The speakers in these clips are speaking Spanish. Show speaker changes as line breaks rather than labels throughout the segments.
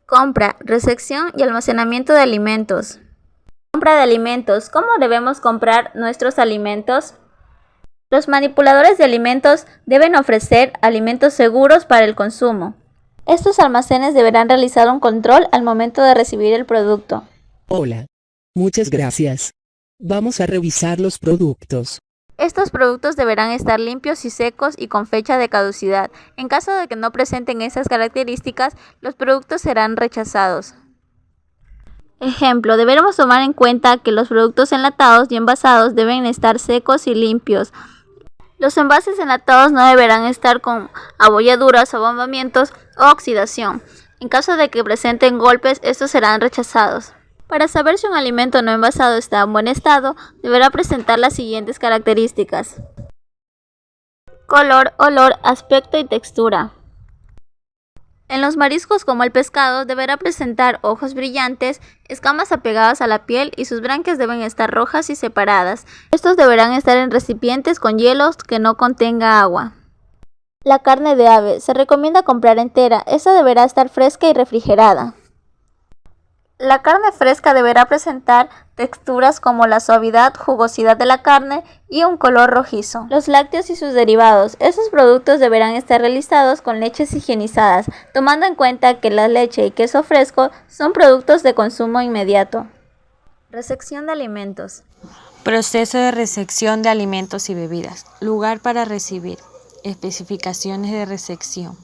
Compra, recepción y almacenamiento de alimentos. Compra de alimentos. ¿Cómo debemos comprar nuestros alimentos? Los manipuladores de alimentos deben ofrecer alimentos seguros para el consumo. Estos almacenes deberán realizar un control al momento de recibir el producto.
Hola. Muchas gracias. Vamos a revisar los productos.
Estos productos deberán estar limpios y secos y con fecha de caducidad. En caso de que no presenten esas características, los productos serán rechazados. Ejemplo, deberemos tomar en cuenta que los productos enlatados y envasados deben estar secos y limpios. Los envases enlatados no deberán estar con abolladuras, abombamientos o oxidación. En caso de que presenten golpes, estos serán rechazados. Para saber si un alimento no envasado está en buen estado, deberá presentar las siguientes características: color, olor, aspecto y textura. En los mariscos como el pescado deberá presentar ojos brillantes, escamas apegadas a la piel y sus branquias deben estar rojas y separadas. Estos deberán estar en recipientes con hielos que no contenga agua. La carne de ave se recomienda comprar entera, esta deberá estar fresca y refrigerada. La carne fresca deberá presentar texturas como la suavidad, jugosidad de la carne y un color rojizo. Los lácteos y sus derivados. Estos productos deberán estar realizados con leches higienizadas, tomando en cuenta que la leche y queso fresco son productos de consumo inmediato. Recepción de alimentos.
Proceso de recepción de alimentos y bebidas. Lugar para recibir. Especificaciones de recepción.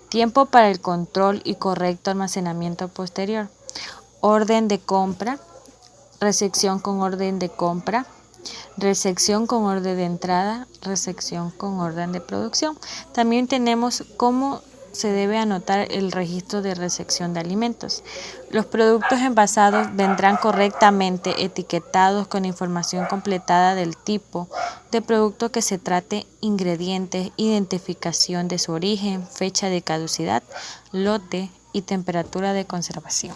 Tiempo para el control y correcto almacenamiento posterior. Orden de compra, recepción con orden de compra, recepción con orden de entrada, recepción con orden de producción. También tenemos cómo se debe anotar el registro de recepción de alimentos. Los productos envasados vendrán correctamente etiquetados con información completada del tipo de producto que se trate, ingredientes, identificación de su origen, fecha de caducidad, lote y temperatura de conservación.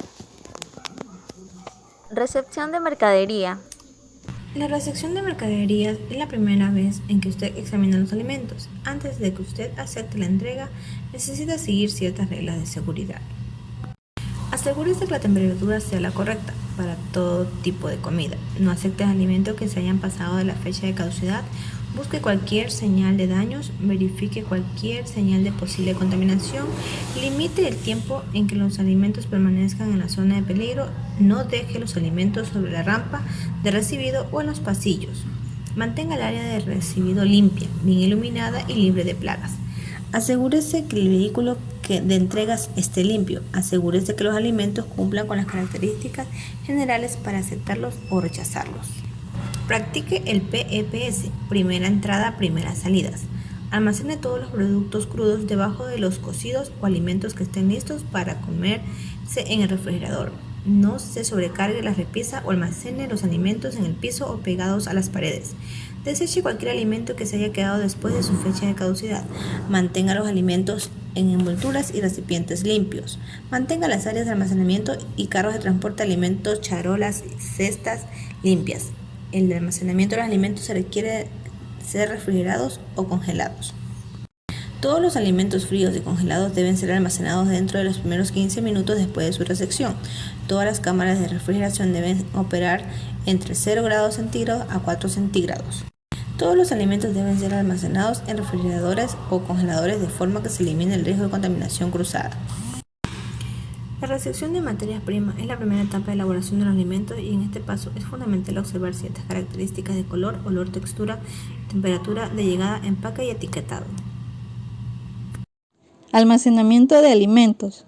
Recepción de mercadería.
La recepción de mercadería es la primera vez en que usted examina los alimentos. Antes de que usted acepte la entrega, necesita seguir ciertas reglas de seguridad. Asegúrese que la temperatura sea la correcta para todo tipo de comida. No acepte alimentos que se hayan pasado de la fecha de caducidad. Busque cualquier señal de daños, verifique cualquier señal de posible contaminación, limite el tiempo en que los alimentos permanezcan en la zona de peligro, no deje los alimentos sobre la rampa de recibido o en los pasillos. Mantenga el área de recibido limpia, bien iluminada y libre de plagas. Asegúrese que el vehículo de entregas esté limpio. Asegúrese que los alimentos cumplan con las características generales para aceptarlos o rechazarlos. Practique el PEPS, primera entrada, primeras salidas. Almacene todos los productos crudos debajo de los cocidos o alimentos que estén listos para comerse en el refrigerador. No se sobrecargue la repisa o almacene los alimentos en el piso o pegados a las paredes. Deseche cualquier alimento que se haya quedado después de su fecha de caducidad. Mantenga los alimentos en envolturas y recipientes limpios. Mantenga las áreas de almacenamiento y carros de transporte de alimentos, charolas y cestas limpias. El almacenamiento de los alimentos se requiere ser refrigerados o congelados. Todos los alimentos fríos y congelados deben ser almacenados dentro de los primeros 15 minutos después de su recepción. Todas las cámaras de refrigeración deben operar entre 0 grados centígrados a 4 centígrados. Todos los alimentos deben ser almacenados en refrigeradores o congeladores de forma que se elimine el riesgo de contaminación cruzada. La recepción de materias primas es la primera etapa de elaboración de los alimentos y en este paso es fundamental observar ciertas características de color, olor, textura, temperatura de llegada, empaque y etiquetado.
Almacenamiento de alimentos.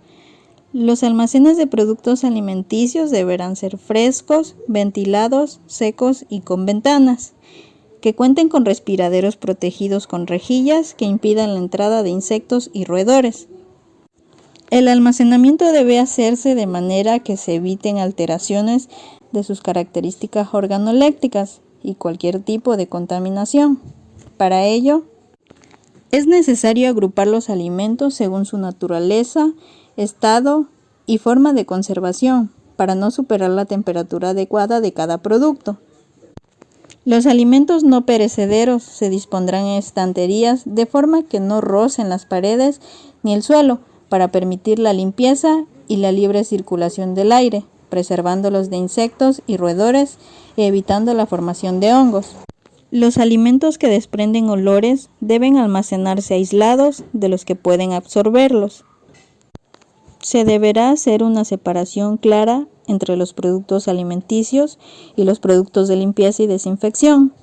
Los almacenes de productos alimenticios deberán ser frescos, ventilados, secos y con ventanas, que cuenten con respiraderos protegidos con rejillas que impidan la entrada de insectos y roedores. El almacenamiento debe hacerse de manera que se eviten alteraciones de sus características organolépticas y cualquier tipo de contaminación. Para ello, es necesario agrupar los alimentos según su naturaleza, estado y forma de conservación, para no superar la temperatura adecuada de cada producto. Los alimentos no perecederos se dispondrán en estanterías de forma que no rocen las paredes ni el suelo, para permitir la limpieza y la libre circulación del aire, preservándolos de insectos y roedores y evitando la formación de hongos. Los alimentos que desprenden olores deben almacenarse aislados de los que pueden absorberlos. Se deberá hacer una separación clara entre los productos alimenticios y los productos de limpieza y desinfección.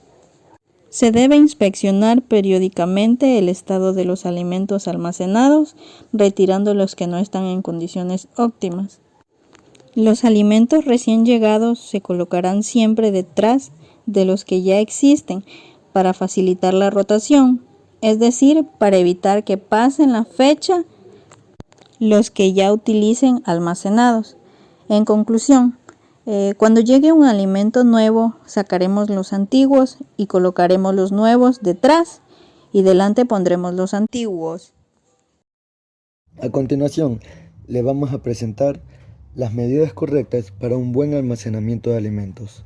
Se debe inspeccionar periódicamente el estado de los alimentos almacenados, retirando los que no están en condiciones óptimas. Los alimentos recién llegados se colocarán siempre detrás de los que ya existen para facilitar la rotación, es decir, para evitar que pasen la fecha los que ya utilicen almacenados. En conclusión, cuando llegue un alimento nuevo, sacaremos los antiguos y colocaremos los nuevos detrás y delante pondremos los antiguos.
A continuación, le vamos a presentar las medidas correctas para un buen almacenamiento de alimentos.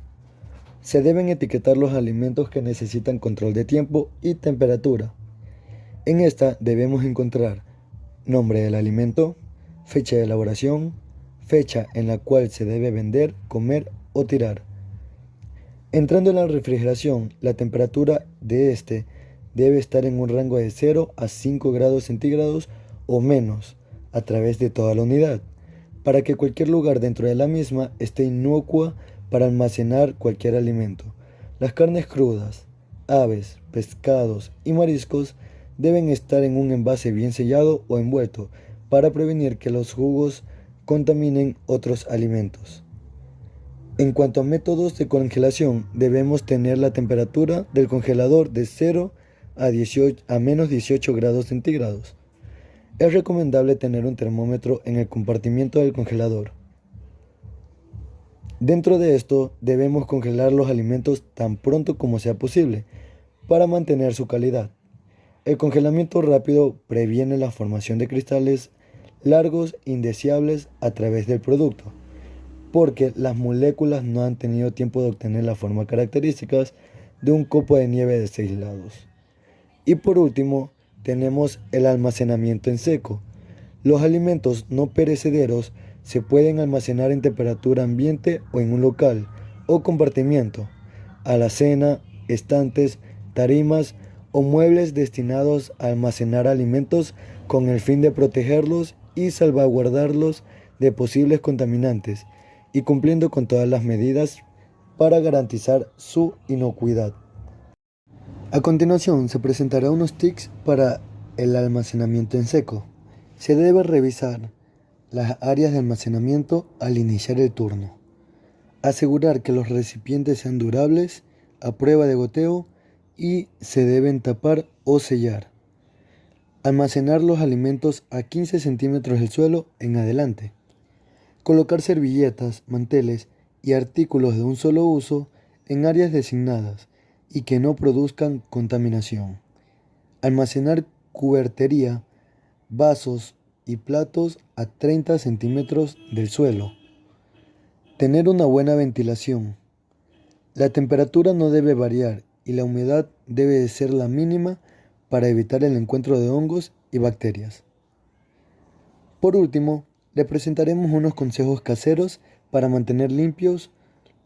Se deben etiquetar los alimentos que necesitan control de tiempo y temperatura. En esta debemos encontrar nombre del alimento, fecha de elaboración, fecha en la cual se debe vender, comer o tirar. Entrando en la refrigeración, la temperatura de este debe estar en un rango de 0 a 5 grados centígrados o menos a través de toda la unidad, para que cualquier lugar dentro de la misma esté inocua para almacenar cualquier alimento. Las carnes crudas, aves, pescados y mariscos deben estar en un envase bien sellado o envuelto para prevenir que los jugos contaminen otros alimentos. En cuanto a métodos de congelación, debemos tener la temperatura del congelador de 0 a menos 18 grados centígrados. Es recomendable tener un termómetro en el compartimiento del congelador. Dentro de esto, debemos congelar los alimentos tan pronto como sea posible para mantener su calidad. El congelamiento rápido previene la formación de cristales largos indeseables a través del producto, porque las moléculas no han tenido tiempo de obtener las formas características de un copo de nieve de 6 lados. Y por último, tenemos el almacenamiento en seco. Los alimentos no perecederos se pueden almacenar en temperatura ambiente o en un local o compartimiento, alacena, estantes, tarimas o muebles destinados a almacenar alimentos con el fin de protegerlos y salvaguardarlos de posibles contaminantes y cumpliendo con todas las medidas para garantizar su inocuidad. A continuación se presentará unos tips para el almacenamiento en seco. Se debe revisar las áreas de almacenamiento al iniciar el turno. Asegurar que los recipientes sean durables, a prueba de goteo y se deben tapar o sellar. Almacenar los alimentos a 15 centímetros del suelo en adelante. Colocar servilletas, manteles y artículos de un solo uso en áreas designadas y que no produzcan contaminación. Almacenar cubertería, vasos y platos a 30 centímetros del suelo. Tener una buena ventilación. La temperatura no debe variar y la humedad debe de ser la mínima para evitar el encuentro de hongos y bacterias. Por último, le presentaremos unos consejos caseros para mantener limpios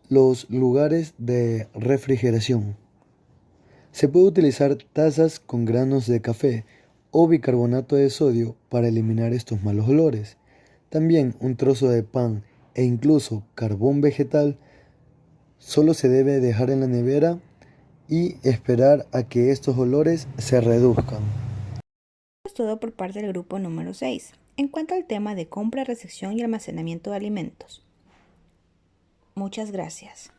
los lugares de refrigeración. Se puede utilizar tazas con granos de café o bicarbonato de sodio para eliminar estos malos olores. También un trozo de pan e incluso carbón vegetal solo se debe dejar en la nevera y esperar a que estos olores se reduzcan.
Es todo por parte del grupo número 6, en cuanto al tema de compra, recepción y almacenamiento de alimentos. Muchas gracias.